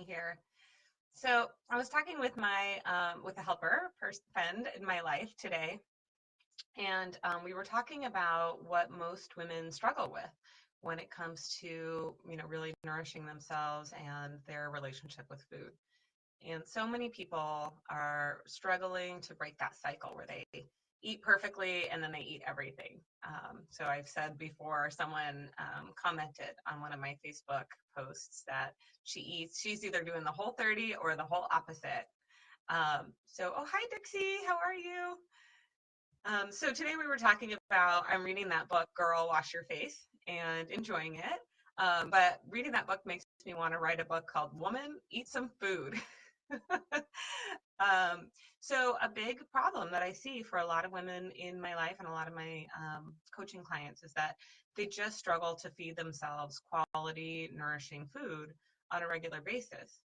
Tiffany here. So I was talking with my with a friend in my life today, and we were talking about what most women struggle with when it comes to really nourishing themselves and their relationship with food. And so many people are struggling to break that cycle where they eat perfectly and then they eat everything. So I've said before, someone commented on one of my Facebook posts that she's either doing the whole 30 or the whole opposite. Oh, hi, Dixie. How are you? So today we were talking about, I'm reading that book, Girl, Wash Your Face, and enjoying it. But reading that book makes me want to write a book called Woman, Eat Some Food. um, so a big problem that I see for a lot of women in my life and a lot of my coaching clients is that they just struggle to feed themselves quality, nourishing food on a regular basis.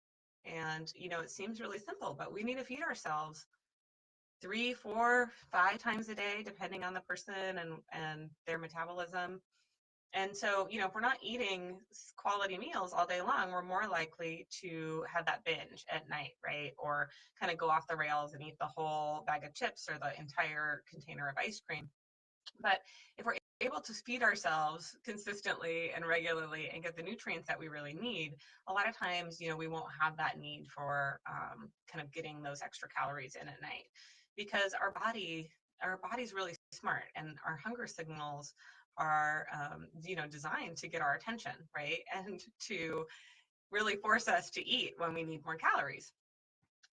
And, it seems really simple, but we need to feed ourselves 3, 4, 5 times a day, depending on the person and their metabolism. And so, if we're not eating quality meals all day long, we're more likely to have that binge at night, right? Or kind of go off the rails and eat the whole bag of chips or the entire container of ice cream. But if we're able to feed ourselves consistently and regularly and get the nutrients that we really need, a lot of times, we won't have that need for kind of getting those extra calories in at night, because our body's really smart, and our hunger signals are designed to get our attention, right? And to really force us to eat when we need more calories.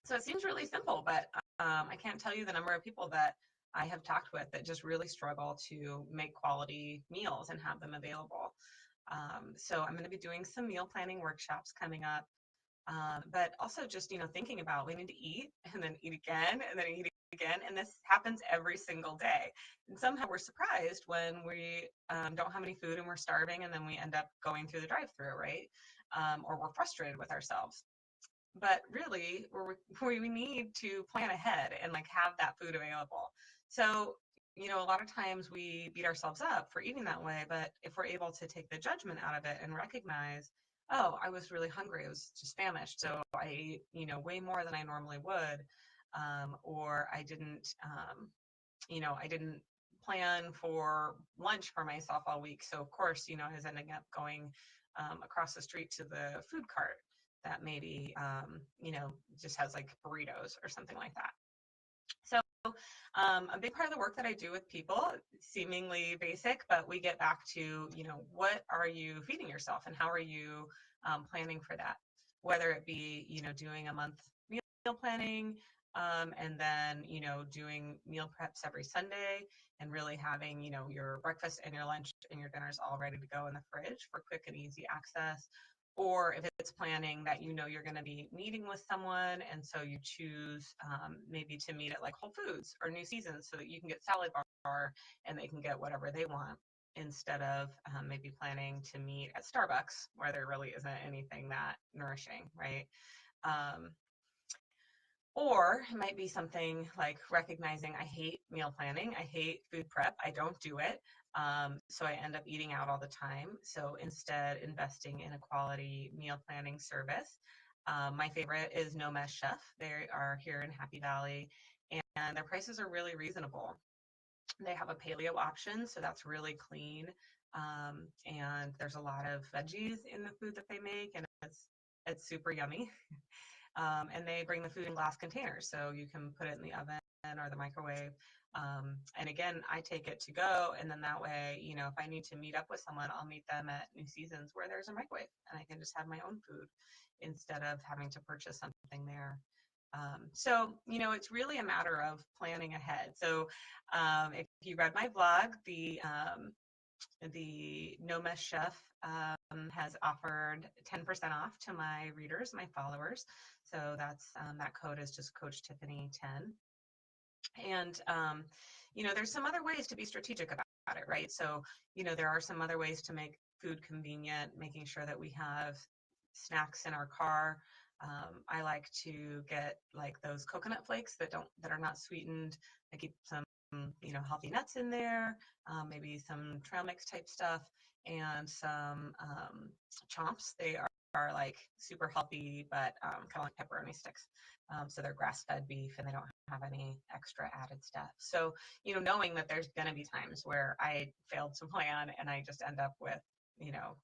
So it seems really simple, but I can't tell you the number of people that I have talked with that just really struggle to make quality meals and have them available. So I'm going to be doing some meal planning workshops coming up. But also just, thinking about, we need to eat and then eat again and then eat again. And this happens every single day. And somehow we're surprised when we don't have any food and we're starving, and then we end up going through the drive-through, right? Or we're frustrated with ourselves. But really, we need to plan ahead and like have that food available. So, a lot of times we beat ourselves up for eating that way, but if we're able to take the judgment out of it and recognize, oh, I was really hungry, I was just famished, so I ate, way more than I normally would, or I didn't plan for lunch for myself all week, so of course, I was ending up going across the street to the food cart that maybe just has like burritos or something like that. So a big part of the work that I do with people, seemingly basic, but we get back to, what are you feeding yourself and how are you planning for that? Whether it be, doing a month meal planning, and then, doing meal preps every Sunday, and really having, your breakfast and your lunch and your dinners all ready to go in the fridge for quick and easy access. Or if it's planning that you're going to be meeting with someone, and so you choose maybe to meet at like Whole Foods or New Seasons so that you can get salad bar and they can get whatever they want, instead of maybe planning to meet at Starbucks where there really isn't anything that nourishing, right? Um, or it might be something like recognizing, I hate meal planning, I hate food prep, I don't do it. So I end up eating out all the time. So instead, investing in a quality meal planning service. My favorite is No Mess Chef. They are here in Happy Valley, and their prices are really reasonable. They have a paleo option, so that's really clean. And there's a lot of veggies in the food that they make, and it's super yummy. And they bring the food in glass containers, so you can put it in the oven or the microwave. And again, I take it to go, and then that way, if I need to meet up with someone, I'll meet them at New Seasons where there's a microwave, and I can just have my own food instead of having to purchase something there. So, it's really a matter of planning ahead. So, if you read my blog, the No Mess Chef has offered 10% off to my readers, my followers. So that code is just Coach Tiffany 10. And there's some other ways to be strategic about it, right? So there are some other ways to make food convenient, making sure that we have snacks in our car. I like to get like those coconut flakes that are not sweetened. I keep some healthy nuts in there, maybe some trail mix type stuff, and some chomps. They are like super healthy, but kind of like pepperoni sticks. So they're grass-fed beef and they don't have any extra added stuff. So, knowing that there's going to be times where I failed to plan and I just end up with, you know,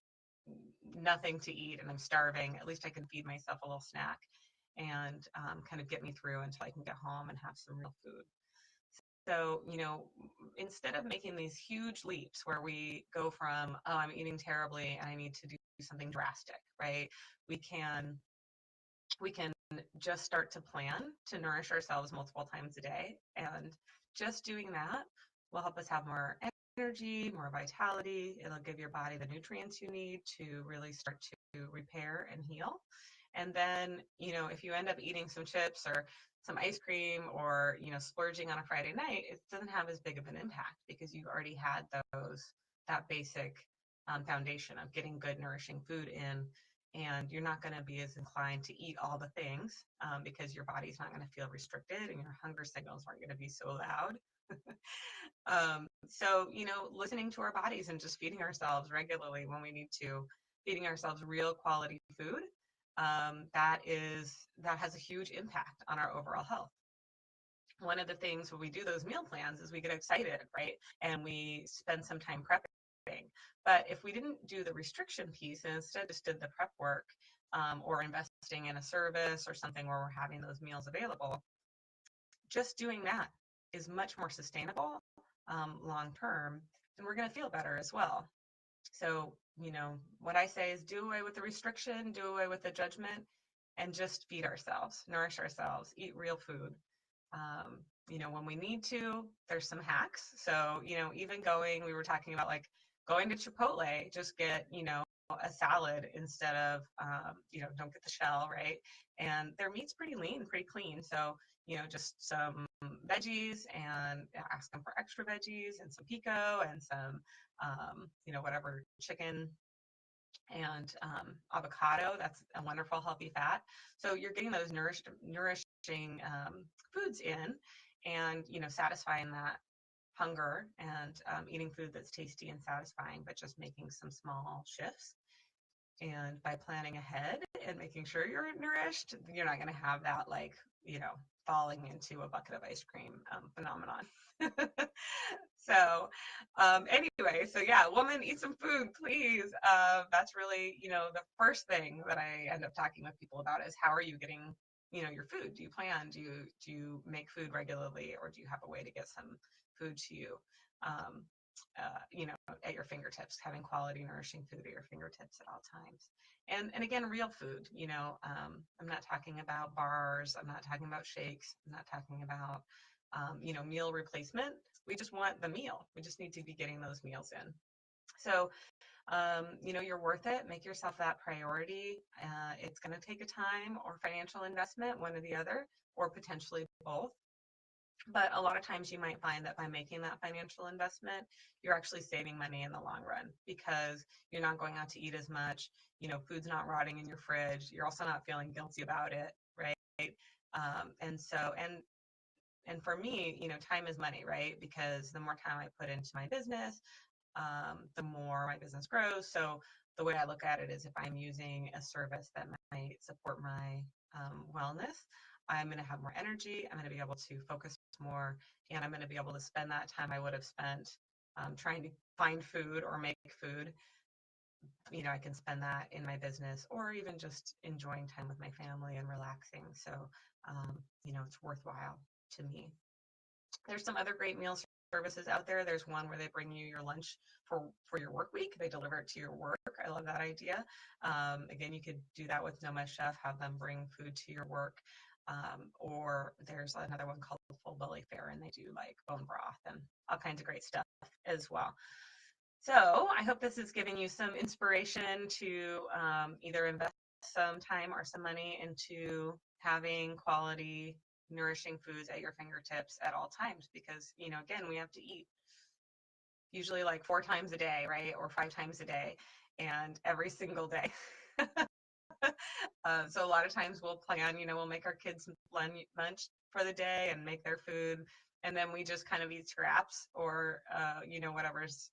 nothing to eat and I'm starving, at least I can feed myself a little snack and kind of get me through until I can get home and have some real food. So, instead of making these huge leaps where we go from, oh, I'm eating terribly and I need to do something drastic, right? We can just start to plan to nourish ourselves multiple times a day. And just doing that will help us have more energy, more vitality. It'll give your body the nutrients you need to really start to repair and heal. And then, if you end up eating some chips or some ice cream or, splurging on a Friday night, it doesn't have as big of an impact because you've already had that basic foundation of getting good, nourishing food in. And you're not going to be as inclined to eat all the things because your body's not going to feel restricted and your hunger signals aren't going to be so loud. So, listening to our bodies and just feeding ourselves regularly when we need to, feeding ourselves real quality food, that has a huge impact on our overall health. One of the things when we do those meal plans is we get excited, right? And we spend some time prepping. But if we didn't do the restriction piece and instead just did the prep work or investing in a service or something where we're having those meals available, just doing that is much more sustainable long term, and we're going to feel better as well. So, what I say is do away with the restriction, do away with the judgment, and just feed ourselves, nourish ourselves, eat real food. When we need to, there's some hacks. So, even we were talking about like going to Chipotle, just get, a salad instead of, don't get the shell, right? And their meat's pretty lean, pretty clean. So, just some veggies and ask them for extra veggies and some pico and some, whatever chicken and avocado. That's a wonderful healthy fat. So you're getting those nourishing foods in and, satisfying that hunger and eating food that's tasty and satisfying, but just making some small shifts. And by planning ahead and making sure you're nourished, you're not going to have that falling into a bucket of ice cream phenomenon. So anyway, so yeah, woman, eat some food, please. That's really, the first thing that I end up talking with people about is how are you getting, your food? Do you plan? Do you make food regularly, or do you have a way to get some food to you? At your fingertips, having quality, nourishing food at your fingertips at all times. And again, real food, I'm not talking about bars. I'm not talking about shakes. I'm not talking about, meal replacement. We just want the meal. We just need to be getting those meals in. So, you're worth it. Make yourself that priority. It's going to take a time or financial investment, one or the other, or potentially both. But a lot of times you might find that by making that financial investment, you're actually saving money in the long run because you're not going out to eat as much. Food's not rotting in your fridge. You're also not feeling guilty about it, right? And for me, time is money, right? Because the more time I put into my business, the more my business grows. So the way I look at it is if I'm using a service that might support my wellness, I'm going to have more energy. I'm going to be able to focus more, and I'm going to be able to spend that time I would have spent trying to find food or make food. I can spend that in my business or even just enjoying time with my family and relaxing. So, it's worthwhile to me. There's some other great meal services out there. There's one where they bring you your lunch for your work week. They deliver it to your work. I love that idea. Again, you could do that with Nomad Chef, have them bring food to your work. Or there's another one called Full Belly Fare, and they do like bone broth and all kinds of great stuff as well. So I hope this is giving you some inspiration to either invest some time or some money into having quality, nourishing foods at your fingertips at all times, because, again, we have to eat usually like 4 times a day, right? Or 5 times a day, and every single day. So a lot of times we'll plan, we'll make our kids lunch for the day and make their food. And then we just kind of eat scraps or, whatever's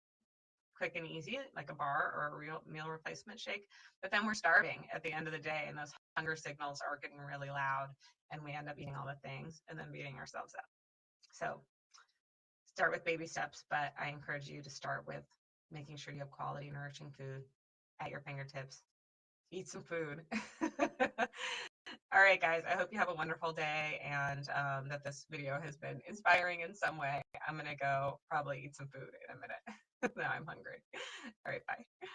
quick and easy, like a bar or a real meal replacement shake. But then we're starving at the end of the day, and those hunger signals are getting really loud, and we end up eating all the things and then beating ourselves up. So start with baby steps, but I encourage you to start with making sure you have quality, nourishing food at your fingertips. Eat some food. All right, guys, I hope you have a wonderful day, and that this video has been inspiring in some way. I'm going to go probably eat some food in a minute. Now I'm hungry. All right, bye.